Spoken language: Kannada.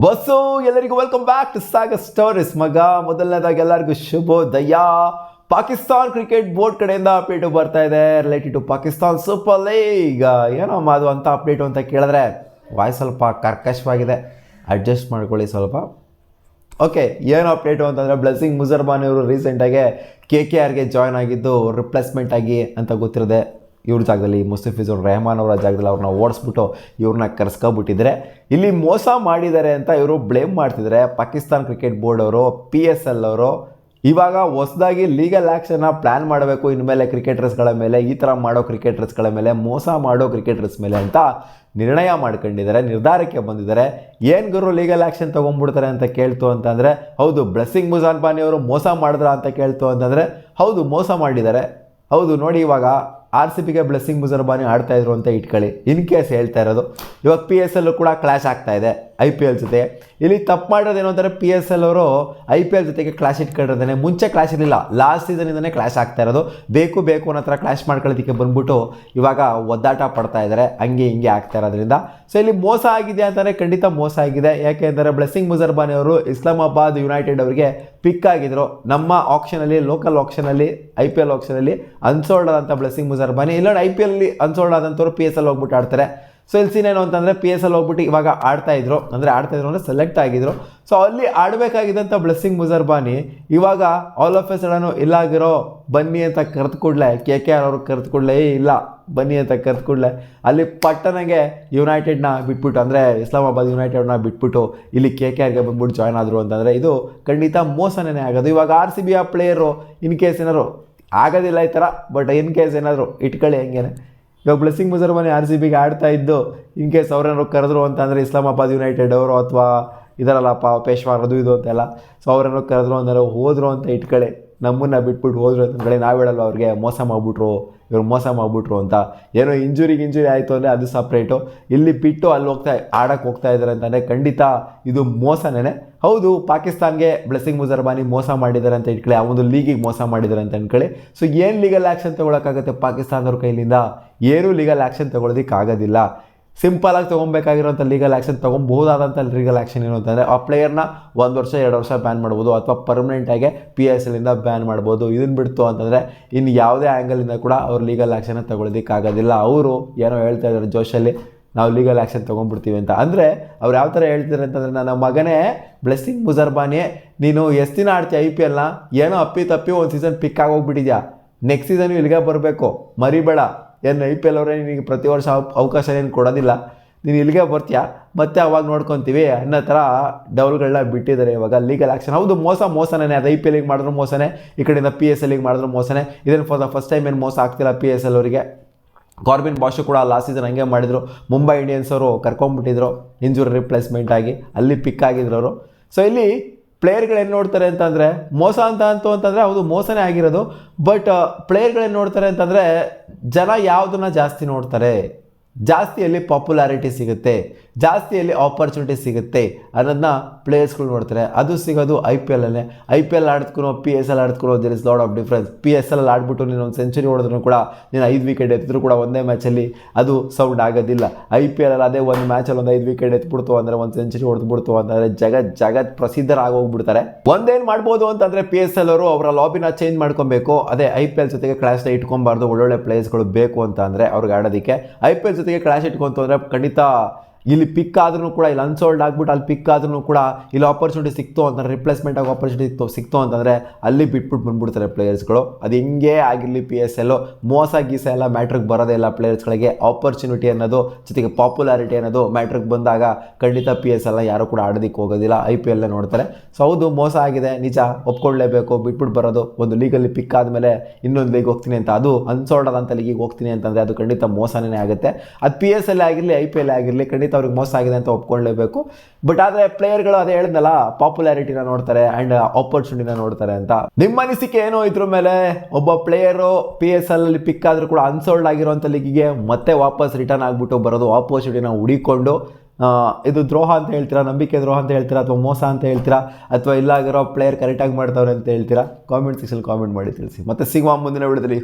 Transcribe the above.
ಬಸ್ಸು ಎಲ್ಲರಿಗೂ welcome back to Sagar stories. ಮೊದಲನೇದಾಗಿ ಎಲ್ಲರಿಗೂ ಶುಭೋದಯ. ಪಾಕಿಸ್ತಾನ್ ಕ್ರಿಕೆಟ್ ಬೋರ್ಡ್ ಕಡೆಯಿಂದ ಅಪ್ಡೇಟು ಬರ್ತಾ ಇದೆ related to Pakistan super league. ಏನೋ ಅದು ಅಂತ ಅಪ್ಡೇಟು ಅಂತ ಕೇಳಿದ್ರೆ ವಾಯ್ಸ್ ಸ್ವಲ್ಪ ಕರ್ಕಶವಾಗಿದೆ, ಅಡ್ಜಸ್ಟ್ ಮಾಡ್ಕೊಳ್ಳಿ ಸ್ವಲ್ಪ. ಓಕೆ, ಏನು ಅಪ್ಡೇಟು ಅಂತಂದರೆ ಬ್ಲೆಸ್ಸಿಂಗ್ ಮುಜರ್ಬಾನಿ ಅವರು ರೀಸೆಂಟಾಗಿ KKRಗೆ ಜಾಯ್ನ್ ಆಗಿದ್ದು ರಿಪ್ಲೇಸ್ಮೆಂಟ್ ಆಗಿ ಅಂತ ಗೊತ್ತಿರದೆ ಇವ್ರ ಜಾಗದಲ್ಲಿ ಮುಸ್ತಫಿಜುರ್ ರೆಹಮಾನ್ ಅವರ ಜಾಗದಲ್ಲಿ ಅವ್ರನ್ನ ಓಡಿಸ್ಬಿಟ್ಟು ಇವ್ರನ್ನ ಕರೆಸ್ಕೊಬಿಟ್ಟಿದ್ದಾರೆ. ಇಲ್ಲಿ ಮೋಸ ಮಾಡಿದ್ದಾರೆ ಅಂತ ಇವರು ಬ್ಲೇಮ್ ಮಾಡ್ತಿದ್ದಾರೆ. ಪಾಕಿಸ್ತಾನ್ ಕ್ರಿಕೆಟ್ ಬೋರ್ಡ್ ಅವರು, PSL ಅವರು ಇವಾಗ ಹೊಸದಾಗಿ ಲೀಗಲ್ ಆ್ಯಕ್ಷನ್ನ ಪ್ಲ್ಯಾನ್ ಮಾಡಬೇಕು ಇನ್ಮೇಲೆ ಕ್ರಿಕೆಟರ್ಸ್ಗಳ ಮೇಲೆ, ಈ ಥರ ಮಾಡೋ ಕ್ರಿಕೆಟರ್ಸ್ಗಳ ಮೇಲೆ, ಮೋಸ ಮಾಡೋ ಕ್ರಿಕೆಟರ್ಸ್ ಮೇಲೆ ಅಂತ ನಿರ್ಣಯ ಮಾಡ್ಕೊಂಡಿದ್ದಾರೆ, ನಿರ್ಧಾರಕ್ಕೆ ಬಂದಿದ್ದಾರೆ. ಏನು ಗುರು ಲೀಗಲ್ ಆ್ಯಕ್ಷನ್ ತೊಗೊಂಡ್ಬಿಡ್ತಾರೆ ಅಂತ ಕೇಳ್ತು ಅಂತಂದರೆ ಹೌದು. ಬ್ಲೆಸ್ಸಿಂಗ್ ಮುಜರ್ಬಾನಿ ಅವರು ಮೋಸ ಮಾಡಿದ್ರ ಅಂತ ಕೇಳ್ತು ಅಂತಂದರೆ ಹೌದು, ಮೋಸ ಮಾಡಿದ್ದಾರೆ. ಹೌದು ನೋಡಿ, ಇವಾಗ RCBಗೆ ಬ್ಲೆಸ್ಸಿಂಗ್ ಮುಜರ್ಬಾನಿ ಆಡ್ತಾಯಿದ್ರು ಅಂತ ಇಟ್ಕೊಳ್ಳಿ, ಇನ್ ಕೇಸ್ ಹೇಳ್ತಾ ಇರೋದು. ಇವಾಗ PSL ಕೂಡ ಕ್ಲಾಶ್ ಆಗ್ತಾ ಇದೆ IPL ಜೊತೆ. ಇಲ್ಲಿ ತಪ್ಪು ಮಾಡೋದೇನು ಅಂತಾರೆ, PSL ಅವರು IPL ಜೊತೆಗೆ ಕ್ಲಾಶ್ ಇಟ್ಕೊಂಡಿರ್ತಾನೆ. ಮುಂಚೆ ಕ್ಲಾಶ್ ಇರಲಿಲ್ಲ, ಲಾಸ್ಟ್ ಸೀಸನಿಂದನೇ ಕ್ಲಾಶ್ ಆಗ್ತಾ ಇರೋದು. ಬೇಕು ಅನ್ನೋ ಥರ ಕ್ಲಾಶ್ ಮಾಡ್ಕೊಳ್ಳೋದಕ್ಕೆ ಬಂದ್ಬಿಟ್ಟು ಇವಾಗ ಒದ್ದಾಟ ಪಡ್ತಾ ಇದ್ದಾರೆ, ಹಂಗೆ ಹಿಂಗೆ ಆಗ್ತಾ ಇರೋದ್ರಿಂದ. ಸೊ ಇಲ್ಲಿ ಮೋಸ ಆಗಿದೆ ಅಂತಲೇ ಖಂಡಿತ ಮೋಸ ಆಗಿದೆ. ಯಾಕೆಂದರೆ ಬ್ಲೆಸ್ಸಿಂಗ್ ಮುಜರ್ಬಾನಿ ಅವರು ಇಸ್ಲಾಮಾಬಾದ್ ಯುನೈಟೆಡ್ ಅವರಿಗೆ ಪಿಕ್ ಆಗಿದ್ರು. ನಮ್ಮ ಆಕ್ಷನಲ್ಲಿ, ಲೋಕಲ್ ಆಕ್ಷನಲ್ಲಿ, IPL ಆಕ್ಷನಲ್ಲಿ ಅನ್ಸೋಲ್ಡ್ ಆದಂಥ ಬ್ಲೆಸ್ಸಿಂಗ್ ಮುಜರ್ಬಾನಿ ಇಲ್ಲ IPL ಅನ್ಸೋಲ್ಡ್ ಆದಂಥವ್ರು PSL ಹೋಗ್ಬಿಟ್ಟು ಆಡ್ತಾರೆ. ಸೊ ಇಲ್ಲಿ ಸೀನ್ ಏನು ಅಂತಂದರೆ PSL ಹೋಗ್ಬಿಟ್ಟು ಇವಾಗ ಆಡ್ತಾಯಿದ್ರು ಅಂದರೆ ಸೆಲೆಕ್ಟ್ ಆಗಿದ್ರು. ಸೊ ಅಲ್ಲಿ ಆಡಬೇಕಾಗಿದ್ದಂಥ ಬ್ಲೆಸ್ಸಿಂಗ್ ಮುಜರ್ಬಾನಿ ಇವಾಗ ಆಲ್ ಆಫ್ ಎ ಸಡನ್ ಇಲ್ಲಾಗಿರೋ ಬನ್ನಿ ಅಂತ ಕರೆದು ಕೂಡಲೇ KKR ಅವ್ರಿಗೆ ಕರೆದು ಕೂಡಲೇ ಇಲ್ಲ ಬನ್ನಿ ಅಂತ ಕರೆದು ಕೂಡಲೇ ಅಲ್ಲಿ ಪಟ್ಟಣಗೆ ಯುನೈಟೆಡ್ನ ಬಿಟ್ಬಿಟ್ಟು, ಅಂದರೆ ಇಸ್ಲಾಮಾಬಾದ್ ಯುನೈಟೆಡ್ನ ಬಿಟ್ಬಿಟ್ಟು ಇಲ್ಲಿ KKRಗೆ ಬಂದ್ಬಿಟ್ಟು ಜಾಯ್ನ್ ಆದರು ಅಂತಂದರೆ ಇದು ಖಂಡಿತ ಮೋಸನೇ ಆಗೋದು. ಇವಾಗ RCBಯ ಪ್ಲೇಯರು ಇನ್ ಕೇಸ್ ಏನಾದ್ರು ಆಗೋದಿಲ್ಲ ಈ ಥರ, ಬಟ್ ಇನ್ ಕೇಸ್ ಏನಾದರೂ ಇಟ್ಕೊಳ್ಳಿ ಹೆಂಗೇನೆ. ಇವಾಗ ಬ್ಲೆಸ್ಸಿಂಗ್ ಮುಜರ್ಬಾನಿ RCBಗೆ ಆಡ್ತಾ ಇದ್ದು ಇನ್ ಕೇಸ್ ಅವ್ರೇನಾದ್ರು ಕರೆದ್ರು ಅಂತಂದರೆ ಇಸ್ಲಾಮಾಬಾದ್ ಯುನೈಟೆಡ್ ಅವರು ಅಥವಾ ಇದರಲ್ಲಪ್ಪ ಪೇಶ್ವಾರ್ ಅದು ಇದು ಅಂತೆಲ್ಲ, ಸೊ ಅವ್ರೇನಾದ್ರು ಕರೆದ್ರು ಅಂದರೆ ಹೋದರು ಅಂತ ಇಟ್ಕೊಳ್ಳಿ, ನಮ್ಮನ್ನು ಬಿಟ್ಬಿಟ್ಟು ಹೋದ್ರು ಅಂತ ಕಡೆ ನಾವು ಹೇಳಲ್ಲ ಅವ್ರಿಗೆ ಮೋಸ ಮಾಡಿಬಿಟ್ರು ಅಂತ. ಏನೋ ಇಂಜುರಿ ಆಯಿತು ಅಂದರೆ ಅದು ಸಪ್ರೇಟು. ಇಲ್ಲಿ ಬಿಟ್ಟು ಅಲ್ಲಿ ಆಡೋಕ್ಕೆ ಹೋಗ್ತಾ ಇದ್ದಾರೆ ಅಂತಂದರೆ ಖಂಡಿತ ಇದು ಮೋಸನೇ. ಹೌದು, ಪಾಕಿಸ್ತಾನ್ಗೆ ಬ್ಲೆಸ್ಸಿಂಗ್ ಮುಜರ್ಬಾನಿ ಮೋಸ ಮಾಡಿದ್ದಾರೆ ಅಂತ ಇಟ್ಕೊಳ್ಳಿ, ಆ ಒಂದು ಲೀಗಿಗೆ ಮೋಸ ಮಾಡಿದ್ದಾರೆ ಅಂತ ಅಂದ್ಕೊಳ್ಳಿ. ಸೊ ಏನು ಲೀಗಲ್ ಆ್ಯಕ್ಷನ್ ತೊಗೊಳಕ್ಕಾಗುತ್ತೆ ಪಾಕಿಸ್ತಾನದವ್ರ ಕೈಲಿಂದ? ಏನೂ ಲೀಗಲ್ ಆ್ಯಕ್ಷನ್ ತೊಗೊಳೋದಕ್ಕಾಗೋದಿಲ್ಲ. ಸಿಂಪಲಾಗಿ ತೊಗೊಬೇಕಾಗಿರೋಂಥ ಲೀಗಲ್ ಆ್ಯಕ್ಷನ್ ತೊಗೊಬಹುದಾದಂಥ ಲೀಗಲ್ ಆ್ಯಕ್ಷನ್ ಏನು ಅಂತಂದರೆ ಆ ಪ್ಲೇಯರ್ನ 1 ವರ್ಷ 2 ವರ್ಷ ಬ್ಯಾನ್ ಮಾಡ್ಬೋದು, ಅಥವಾ ಪರ್ಮನೆಂಟಾಗಿ PSLಯಿಂದ ಬ್ಯಾನ್ ಮಾಡ್ಬೋದು. ಇದನ್ನು ಬಿಡ್ತು ಅಂತಂದರೆ ಇನ್ನು ಯಾವುದೇ ಆ್ಯಂಗಲಿಂದ ಕೂಡ ಅವ್ರು ಲೀಗಲ್ ಆ್ಯಕ್ಷನ್ನ ತೊಗೊಳೋದಕ್ಕಾಗೋದಿಲ್ಲ. ಅವರು ಏನೋ ಹೇಳ್ತಾ ಇದ್ದಾರೆ ಜೋಶಲ್ಲಿ, ನಾವು ಲೀಗಲ್ ಆ್ಯಕ್ಷನ್ ತೊಗೊಂಡ್ಬಿಡ್ತೀವಿ ಅಂತ. ಅಂದರೆ ಅವ್ರು ಯಾವ ಥರ ಹೇಳ್ತಿದ್ದಾರೆ ಅಂತಂದರೆ, ನನ್ನ ಮಗನೇ ಬ್ಲೆಸ್ಸಿಂಗ್ ಮುಜರ್ಬಾನಿ, ನೀನು ಎಷ್ಟು ದಿನ ಆಡ್ತೀಯ IPLನ, ಏನೋ ತಪ್ಪಿ ಒಂದು ಸೀಸನ್ ಪಿಕ್ ಆಗೋಗ್ಬಿಟ್ಟಿದ್ಯಾ, ನೆಕ್ಸ್ಟ್ ಸೀಸನ್ ಇಲ್ಲಿಗೆ ಬರಬೇಕು, ಮರಿಬೇಡ. ಏನು IPL ಅವರೇ ನಿನಗೆ ಪ್ರತಿ ವರ್ಷ ಅವಕಾಶ ಏನು ಕೊಡೋದಿಲ್ಲ, ನೀನು ಇಲ್ಲಿಗೆ ಬರ್ತೀಯಾ, ಮತ್ತೆ ಅವಾಗ ನೋಡ್ಕೊತೀವಿ ಅನ್ನೋ ಥರ ಡೌಲ್ಗಳನ್ನ ಬಿಟ್ಟಿದ್ದಾರೆ ಇವಾಗ ಲೀಗಲ್ ಆ್ಯಕ್ಷನ್. ಹೌದು, ಮೋಸನೇ ಅದು. IPLಗೆ ಮಾಡಿದ್ರು ಮೋಸನೇ, ಈ ಕಡೆಯಿಂದ PSLಗೆ ಮಾಡಿದ್ರು ಮೋಸನೇ. ಇದನ್ನು ಫಾರ್ ದ ಫಸ್ಟ್ ಟೈಮ್ ಏನು ಮೋಸ ಆಗ್ತಿಲ್ಲ PSL ಅವರಿಗೆ. ಕಾರ್ಬಿನ್ ಬಾಷು ಕೂಡ ಲಾಸ್ಟ್ ಸೀಸನ್ ಹಂಗೆ ಮಾಡಿದರು. ಮುಂಬೈ ಇಂಡಿಯನ್ಸ್ ಅವರು ಕರ್ಕೊಂಡ್ಬಿಟ್ಟಿದ್ರು ಇಂಜುರಿ ರಿಪ್ಲೇಸ್ಮೆಂಟ್ ಆಗಿ, ಅಲ್ಲಿ ಪಿಕ್ ಆಗಿದ್ರು ಅವರು. ಸೊ ಇಲ್ಲಿ ಪ್ಲೇಯರ್ಗಳೇನು ನೋಡ್ತಾರೆ ಅಂತಂದರೆ ಮೋಸ ಅಂತಂದರೆ ಹೌದು ಮೋಸನೇ ಆಗಿರೋದು. ಬಟ್ ಪ್ಲೇಯರ್ಗಳೇನು ನೋಡ್ತಾರೆ ಅಂತಂದರೆ ಜನ ಯಾವುದನ್ನು ಜಾಸ್ತಿ ನೋಡ್ತಾರೆ, ಜಾಸ್ತಿಯಲ್ಲಿ ಪಾಪ್ಯುಲಾರಿಟಿ ಸಿಗುತ್ತೆ, ಜಾಸ್ತಿಯಲ್ಲಿ ಆಪರ್ಚುನಿಟಿ ಸಿಗುತ್ತೆ ಅನ್ನೋದನ್ನ ಪ್ಲೇಯರ್ಸ್ಗಳು ನೋಡ್ತಾರೆ. ಅದು ಸಿಗೋದು IPLಲ್ಲೇ. IPL ಆಡಿದ್ಕೂ PSL ಆಡಿದ್ಕೂ there is lot of difference. PSL ಆಡ್ಬಿಟ್ಟು ನೀನು ಒಂದು ಸೆಂಚುರಿ ಹೊಡೆದ್ರು ಕೂಡ, ನೀನು 5 ವಿಕೆಟ್ ಎತ್ತಿದ್ರು ಕೂಡ ಒಂದೇ ಮ್ಯಾಚಲ್ಲಿ ಅದು ಸೌಂಡ್ ಆಗೋದಿಲ್ಲ. IPL ಅದೇ ಒಂದು ಮ್ಯಾಚಲ್ಲಿ ಒಂದು 5 ವಿಕೆಟ್ ಎತ್ಬಿಡ್ತು ಅಂದರೆ, ಒಂದು ಸೆಂಚುರಿ ಹೊಡೆದ್ಬಿಡ್ತು ಅಂತಂದರೆ ಜಗತ್ ಪ್ರಸಿದ್ಧರಾಗೋಗ್ಬಿಡ್ತಾರೆ. ಒಂದೇನು ಮಾಡ್ಬೋದು ಅಂತಂದರೆ PSL ಅವರು ಅವರ ಲಾಬಿನ ಚೇಂಜ್ ಮಾಡ್ಕೊಬೇಕು. ಅದೇ IPL ಜೊತೆಗೆ ಕ್ಲಾಶ್ನ ಇಟ್ಕೊಬಾರ್ದು. ಒಳ್ಳೊಳ್ಳೆ ಪ್ಲೇಯರ್ಸ್ಗಳು ಬೇಕು ಅಂತ ಅಂದರೆ ಅವ್ರಿಗೆ ಆಡೋದಕ್ಕೆ. IPL ಜೊತೆಗೆ ಕ್ಲಾಶ್ ಇಟ್ಕೊಂತು ಅಂದರೆ ಖಂಡಿತ ಇಲ್ಲಿ ಪಿಕ್ ಆದ್ರೂ ಕೂಡ, ಇಲ್ಲಿ ಅನ್ಸೋಲ್ಡ್ ಆಗ್ಬಿಟ್ಟು ಅಲ್ಲಿ ಪಿಕ್ ಆದ್ರೂ ಕೂಡ ಇಲ್ಲಿ ಆಪರ್ಚುನಿಟಿ ಸಿಕ್ತು ಅಂತಂದರೆ, ರಿಪ್ಲೇಸ್ಮೆಂಟ್ ಆಗಿ ಆಪರ್ಚುನಿಟಿ ಸಿಕ್ತು ಅಂತಂದರೆ ಅಲ್ಲಿ ಬಿಟ್ಬಿಟ್ಟು ಬಂದ್ಬಿಡ್ತಾರೆ ಪ್ಲೇಯರ್ಸ್ಗಳು. ಅದು ಹಿಂಗೆ ಆಗಿರಲಿ PSL ಮೋಸ ಗೀಸ ಎಲ್ಲ ಮ್ಯಾಟ್ರಿಗೆ ಬರೋದೇ ಇಲ್ಲ ಪ್ಲೇಯರ್ಸ್ಗಳಿಗೆ. ಆಪರ್ಚುನಿಟಿ ಅನ್ನೋದು ಜೊತೆಗೆ ಪಾಪ್ಯುಲಾರಿಟಿ ಅನ್ನೋದು ಮ್ಯಾಟ್ರಿಗೆ ಬಂದಾಗ ಖಂಡಿತ PSLನ ಯಾರು ಕೂಡ ಆಡೋದಕ್ಕೆ ಹೋಗೋದಿಲ್ಲ, IPLನೇ ನೋಡ್ತಾರೆ. ಸೊ ಹೌದು, ಮೋಸ ಆಗಿದೆ ನಿಜ, ಒಪ್ಕೊಳ್ಳೇಬೇಕು. ಬಿಟ್ಬಿಟ್ಟು ಬರೋದು, ಒಂದು ಲೀಗಲ್ಲಿ ಪಿಕ್ ಆದಮೇಲೆ ಇನ್ನೊಂದು ಲೀಗ್ ಹೋಗ್ತೀನಿ ಅಂತ, ಅದು ಅನ್ಸೋಲ್ಡ್ ಆದಂಥ ಲೀಗಿಗೆ ಹೋಗ್ತೀನಿ ಅಂತಂದರೆ ಅದು ಖಂಡಿತ ಮೋಸನೇ ಆಗುತ್ತೆ. ಅದು PSL ಆಗಿರಲಿ IPL ಆಗಿರಲಿ ಖಂಡಿತ ಅವ್ರಿಗೆ ಮೋಸ ಆಗಿದೆ ಅಂತ ಒಪ್ಕೊಳ್ಳೇಬೇಕು. ಬಟ್ ಆದರೆ ಪ್ಲೇಯರ್ಗಳು ಅದೇ ಹೇಳಿದ್ನಲ್ಲ, ಪಾಪ್ಯುಲಾರಿಟಿನ ನೋಡ್ತಾರೆ ಆ್ಯಂಡ್ ಆಪರ್ಚುನಿಟಿನ ನೋಡ್ತಾರೆ ಅಂತ. ನಿಮ್ಮ ಅನಿಸಿಕೆ ಏನೋ ಇದ್ರ ಮೇಲೆ? ಒಬ್ಬ ಪ್ಲೇಯರು PSL ಅಲ್ಲಿ ಪಿಕ್ ಆದರೂ ಕೂಡ ಅನ್ಸೋಲ್ಡ್ ಆಗಿರೋಂಥ ಲೀಗಿಗೆ ಮತ್ತೆ ವಾಪಸ್ ರಿಟರ್ನ್ ಆಗಿಬಿಟ್ಟು ಬರೋದು, ಆಪರ್ಚುನಿಟಿನ ಹುಡಿಕೊಂಡು, ಇದು ದ್ರೋಹ ಅಂತ ಹೇಳ್ತೀರಾ, ನಂಬಿಕೆ ದ್ರೋಹ ಅಂತ ಹೇಳ್ತೀರಾ, ಅಥವಾ ಮೋಸ ಅಂತ ಹೇಳ್ತೀರಾ, ಅಥವಾ ಇಲ್ಲಾಗಿರೋ ಪ್ಲೇಯರ್ ಕರೆಕ್ಟಾಗಿ ಮಾಡ್ತಾವ್ರೆ ಅಂತ ಹೇಳ್ತೀರಾ? ಕಾಮೆಂಟ್ ಸೆಕ್ಷನ್ ಕಾಮೆಂಟ್ ಮಾಡಿ ತಿಳಿಸಿ. ಮತ್ತೆ ಸಿಗುವ ಮುಂದಿನ ವಿಡಿಯೋದಲ್ಲಿ.